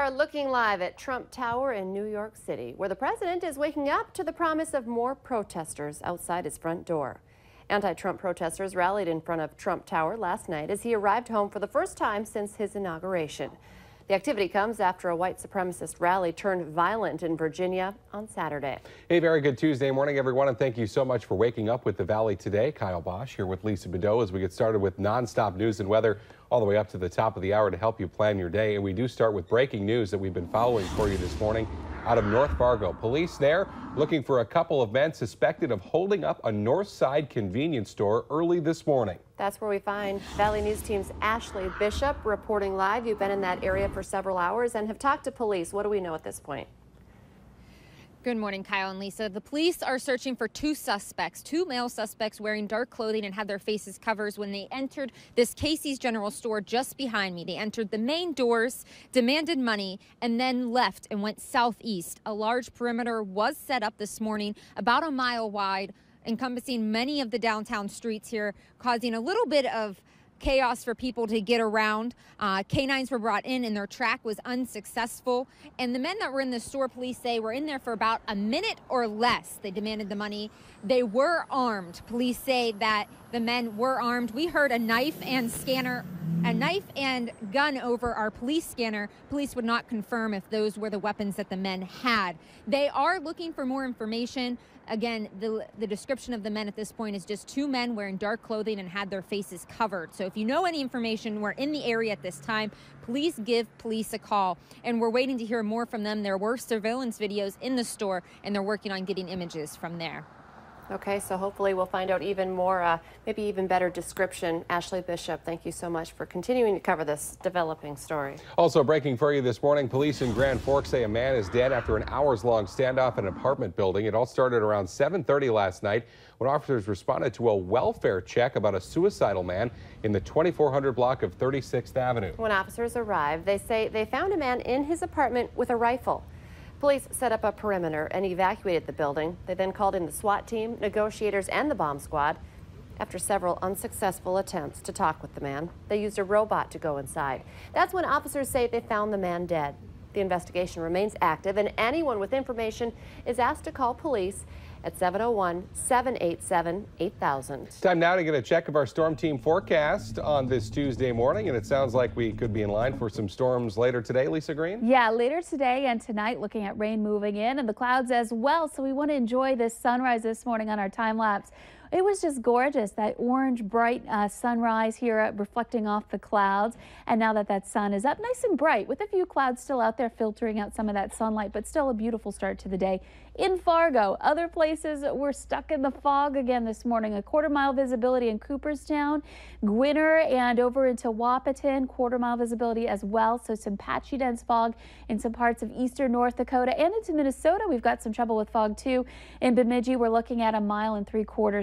are looking live at Trump Tower in New York City, where the president is waking up to the promise of more protesters outside his front door. Anti-Trump protesters rallied in front of Trump Tower last night as he arrived home for the first time since his inauguration. The activity comes after a white supremacist rally turned violent in Virginia on Saturday. Hey, very good Tuesday morning, everyone, and thank you so much for waking up with the Valley today. Kyle Bosch here with Lisa Bedeau as we get started with nonstop news and weather all the way up to the top of the hour to help you plan your day. And we do start with breaking news that we've been following for you this morning out of North Fargo. Police there looking for a couple of men suspected of holding up a North Side convenience store early this morning. That's where we find Valley News Team's Ashley Bishop reporting live. You've been in that area for several hours and have talked to police. What do we know at this point? Good morning, Kyle and Lisa. The police are searching for two male suspects wearing dark clothing and had their faces covered when they entered this Casey's General Store just behind me. They entered the main doors, demanded money, and then left and went southeast. A large perimeter was set up this morning, about a mile wide, encompassing many of the downtown streets here, causing a little bit of chaos for people to get around. Canines were brought in and their track was unsuccessful. And the men that were in the store, police say, were in there for about a minute or less. They demanded the money. They were armed. Police say that the men were armed. We heard a knife and gun over our police scanner. Police would not confirm if those were the weapons that the men had. They are looking for more information. Again, the description of the men at this point is just two men wearing dark clothing and had their faces covered. So if you know any information, we're in the area at this time, please give police a call. And we're waiting to hear more from them. There were surveillance videos in the store, and they're working on getting images from there. Okay, so hopefully we'll find out even more, maybe even better description. Ashley Bishop, thank you so much for continuing to cover this developing story. Also breaking for you this morning, police in Grand Forks say a man is dead after an hours-long standoff in an apartment building. It all started around 7:30 last night when officers responded to a welfare check about a suicidal man in the 2400 block of 36th Avenue. When officers arrived, they say they found a man in his apartment with a rifle. Police set up a perimeter and evacuated the building. They then called in the SWAT team, negotiators, and the bomb squad. After several unsuccessful attempts to talk with the man, they used a robot to go inside. That's when officers say they found the man dead. The investigation remains active, and anyone with information is asked to call police at 701-787-8000. Time now to get a check of our storm team forecast on this Tuesday morning, and it sounds like we could be in line for some storms later today. Lisa Green? Yeah, later today and tonight, looking at rain moving in and the clouds as well. So we want to enjoy this sunrise this morning on our time lapse. It was just gorgeous, that orange bright sunrise here reflecting off the clouds. And now that sun is up nice and bright with a few clouds still out there filtering out some of that sunlight, but still a beautiful start to the day. In Fargo, other places were stuck in the fog again this morning. A quarter-mile visibility in Cooperstown, Gwinner, and over into Wahpeton, quarter-mile visibility as well. So some patchy dense fog in some parts of eastern North Dakota and into Minnesota. We've got some trouble with fog too. In Bemidji, we're looking at 1.75 miles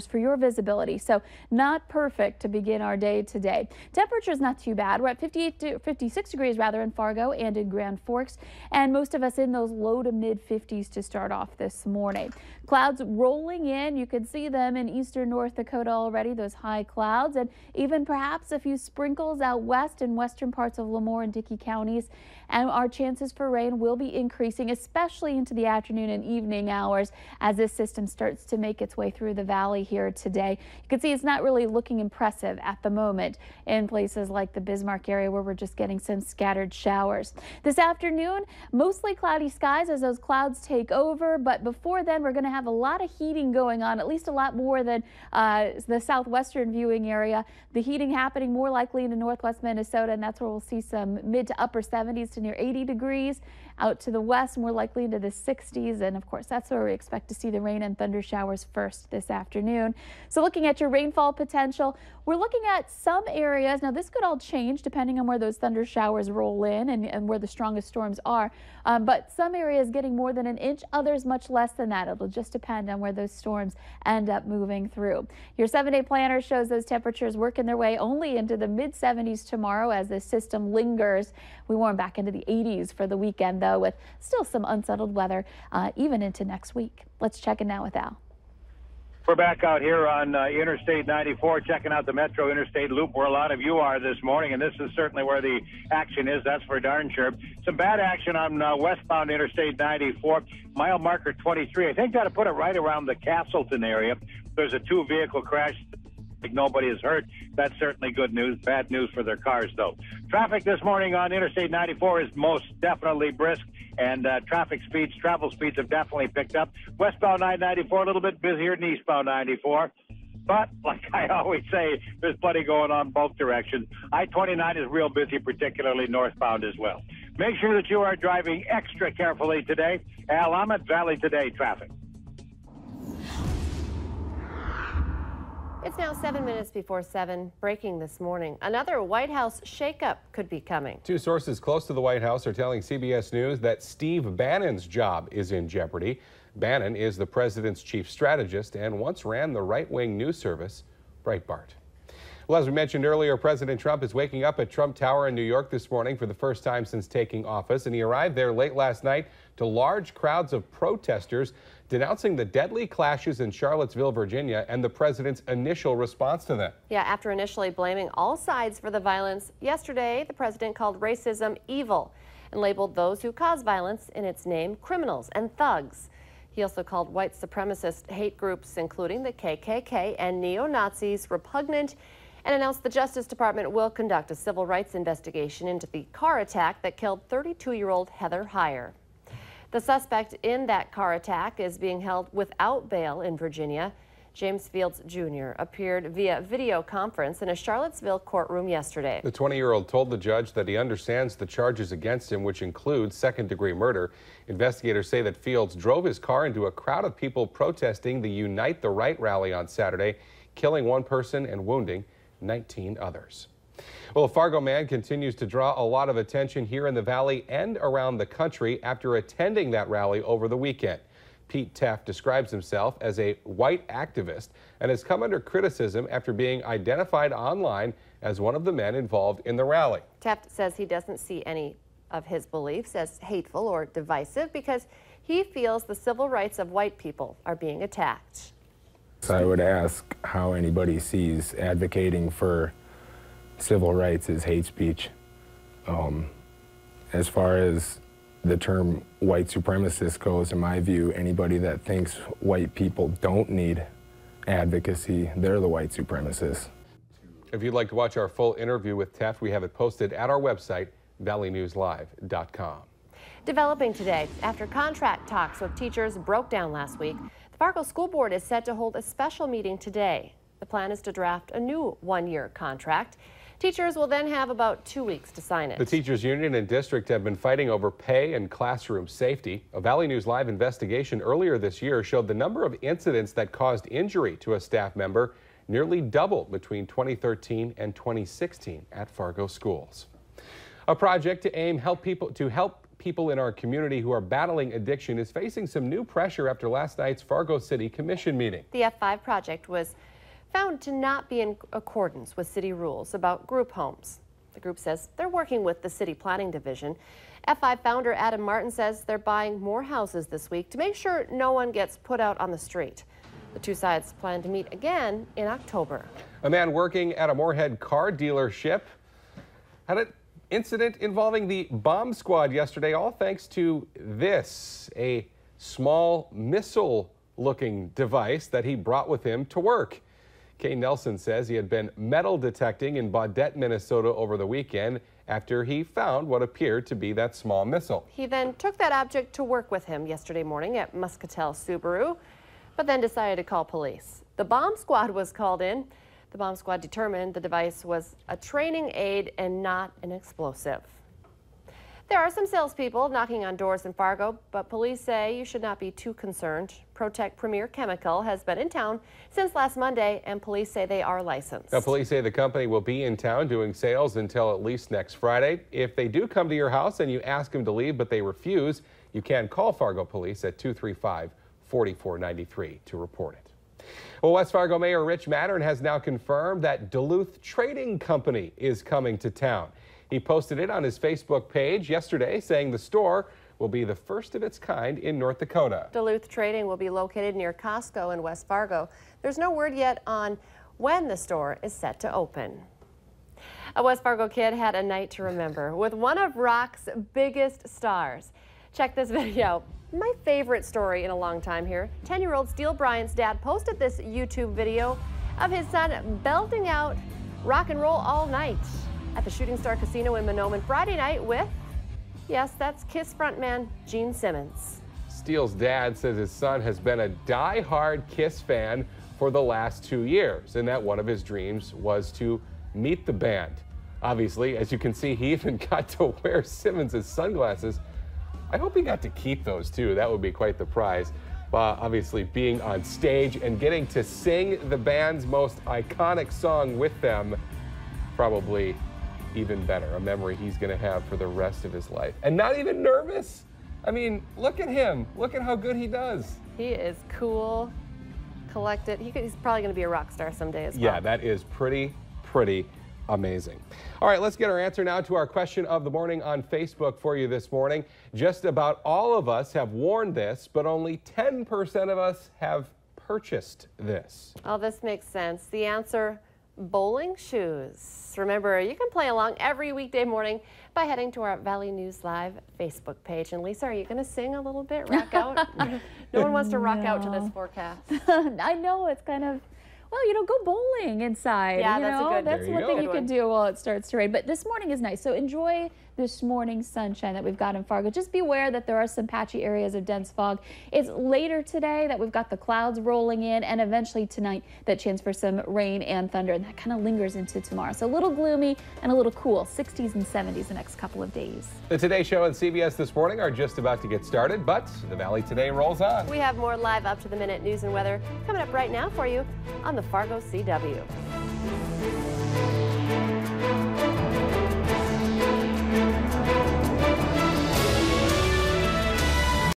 for your visibility. So not perfect to begin our day today. Temperature is not too bad. We're at 56 degrees rather in Fargo and in Grand Forks, and most of us in those low to mid 50s to start off this morning. Clouds rolling in. You can see them in eastern North Dakota already, those high clouds, and even perhaps a few sprinkles out west in western parts of Lemoore and Dickey counties. And our chances for rain will be increasing, especially into the afternoon and evening hours as this system starts to make its way through the valley here today. You can see it's not really looking impressive at the moment in places like the Bismarck area where we're just getting some scattered showers. This afternoon, mostly cloudy skies as those clouds take over, but before then we're going to have a lot of heating going on, at least a lot more than the southwestern viewing area. The heating happening more likely into northwest Minnesota, and that's where we'll see some mid to upper 70s to near 80 degrees. Out to the west, more likely into the 60s, and of course that's where we expect to see the rain and thunder showers first this afternoon. So looking at your rainfall potential, we're looking at some areas. Now this could all change depending on where those thunder showers roll in and where the strongest storms are, but some areas getting more than an inch, others much less than that. It'll just depend on where those storms end up moving through. Your 7-day planner shows those temperatures working their way only into the mid 70s tomorrow as this system lingers. We warm back into the 80s for the weekend though, with still some unsettled weather even into next week. Let's check in now with Al. We're back out here on Interstate 94, checking out the Metro Interstate Loop, where a lot of you are this morning, and this is certainly where the action is, that's for darn sure. Some bad action on westbound Interstate 94, mile marker 23. I think that'll put it right around the Castleton area. There's a two-vehicle crash. Nobody is hurt. That's certainly good news. Bad news for their cars, though. Traffic this morning on Interstate 94 is most definitely brisk, and travel speeds have definitely picked up. Westbound 994 a little bit busier than eastbound 94. But like I always say, there's plenty going on both directions. I-29 is real busy, particularly northbound as well. Make sure that you are driving extra carefully today. Al, I'm at Valley Today traffic. It's now 7 minutes before 7. Breaking this morning, another White House shakeup could be coming. Two sources close to the White House are telling CBS News that Steve Bannon's job is in jeopardy. Bannon is the president's chief strategist and once ran the right-wing news service Breitbart. Well, as we mentioned earlier, President Trump is waking up at Trump Tower in New York this morning for the first time since taking office, and he arrived there late last night to large crowds of protesters denouncing the deadly clashes in Charlottesville, Virginia, and the president's initial response to them. Yeah, after initially blaming all sides for the violence, yesterday the president called racism evil and labeled those who cause violence in its name criminals and thugs. He also called white supremacist hate groups, including the KKK and neo-Nazis, repugnant, and announced the Justice Department will conduct a civil rights investigation into the car attack that killed 32-year-old Heather Heyer. The suspect in that car attack is being held without bail in Virginia. James Fields Jr. appeared via video conference in a Charlottesville courtroom yesterday. The 20-year-old told the judge that he understands the charges against him, which include second-degree murder. Investigators say that Fields drove his car into a crowd of people protesting the Unite the Right rally on Saturday, killing one person and wounding 19 others. Well, a Fargo man continues to draw a lot of attention here in the Valley and around the country after attending that rally over the weekend. Pete Teff describes himself as a white activist and has come under criticism after being identified online as one of the men involved in the rally. Teff says he doesn't see any of his beliefs as hateful or divisive because he feels the civil rights of white people are being attacked. So I would ask how anybody sees advocating for civil rights as hate speech. As far as the term white supremacist goes, in my view, anybody that thinks white people don't need advocacy, they're the white supremacists. If you'd like to watch our full interview with Teff, we have it posted at our website, valleynewslive.com. Developing today, after contract talks with teachers broke down last week, the Fargo School Board is set to hold a special meeting today. The plan is to draft a new one-year contract. Teachers will then have about 2 weeks to sign it. The teachers union and district have been fighting over pay and classroom safety. A Valley News Live investigation earlier this year showed the number of incidents that caused injury to a staff member nearly doubled between 2013 and 2016 at Fargo schools. A project to help people in our community who are battling addiction is facing some new pressure after last night's Fargo City Commission meeting. The F5 project was found to not be in accordance with city rules about group homes. The group says they're working with the city planning division. F5 founder Adam Martin says they're buying more houses this week to make sure no one gets put out on the street. The two sides plan to meet again in October. A man working at a Moorhead car dealership had an incident involving the bomb squad yesterday, all thanks to this, a small missile-looking device that he brought with him to work. Kay Nelson says he had been metal detecting in Baudette, Minnesota over the weekend after he found what appeared to be that small missile. He then took that object to work with him yesterday morning at Muscatel Subaru, but then decided to call police. The bomb squad was called in. The bomb squad determined the device was a training aid and not an explosive. There are some salespeople knocking on doors in Fargo, but police say you should not be too concerned. Protect Premier Chemical has been in town since last Monday, and police say they are licensed. Now, police say the company will be in town doing sales until at least next Friday. If they do come to your house and you ask them to leave but they refuse, you can call Fargo Police at 235-4493 to report it. Well, West Fargo Mayor Rich Mattern has now confirmed that Duluth Trading Company is coming to town. He posted it on his Facebook page yesterday saying the store will be the first of its kind in North Dakota. Duluth Trading will be located near Costco in West Fargo. There's no word yet on when the store is set to open. A West Fargo kid had a night to remember with one of rock's biggest stars. Check this video. My favorite story in a long time here. 10-year-old Steele Bryant's dad posted this YouTube video of his son belting out rock and roll all night at the Shooting Star Casino in Mahnomen Friday night with, yes, that's Kiss frontman Gene Simmons. Steele's dad says his son has been a die-hard Kiss fan for the last 2 years, and that one of his dreams was to meet the band. Obviously, as you can see, he even got to wear Simmons' sunglasses. I hope he got to keep those too. That would be quite the prize. Obviously, being on stage and getting to sing the band's most iconic song with them, probably even better. A memory he's going to have for the rest of his life. And not even nervous. I mean, look at him. Look at how good he does. He is cool, collected. He's probably going to be a rock star someday as well. Yeah, that is pretty amazing. All right, let's get our answer now to our question of the morning on Facebook for you this morning. Just about all of us have worn this, but only 10% of us have purchased this. Oh, this makes sense. The answer, bowling shoes. Remember, you can play along every weekday morning by heading to our Valley News Live Facebook page. And Lisa, are you going to sing a little bit, rock out? No one wants to rock out to this forecast. I know, it's kind of, well, you know, go bowling inside. Yeah, that's one thing you can do while it starts to rain. But this morning is nice, so enjoy this morning's sunshine that we've got in Fargo. Just beware that there are some patchy areas of dense fog. It's later today that we've got the clouds rolling in, and eventually tonight that chance for some rain and thunder, and that kind of lingers into tomorrow. So a little gloomy and a little cool, 60s and 70s the next couple of days. The Today Show and CBS This Morning are just about to get started, but the Valley Today rolls on. We have more live up-to-the-minute news and weather coming up right now for you on the Fargo CW.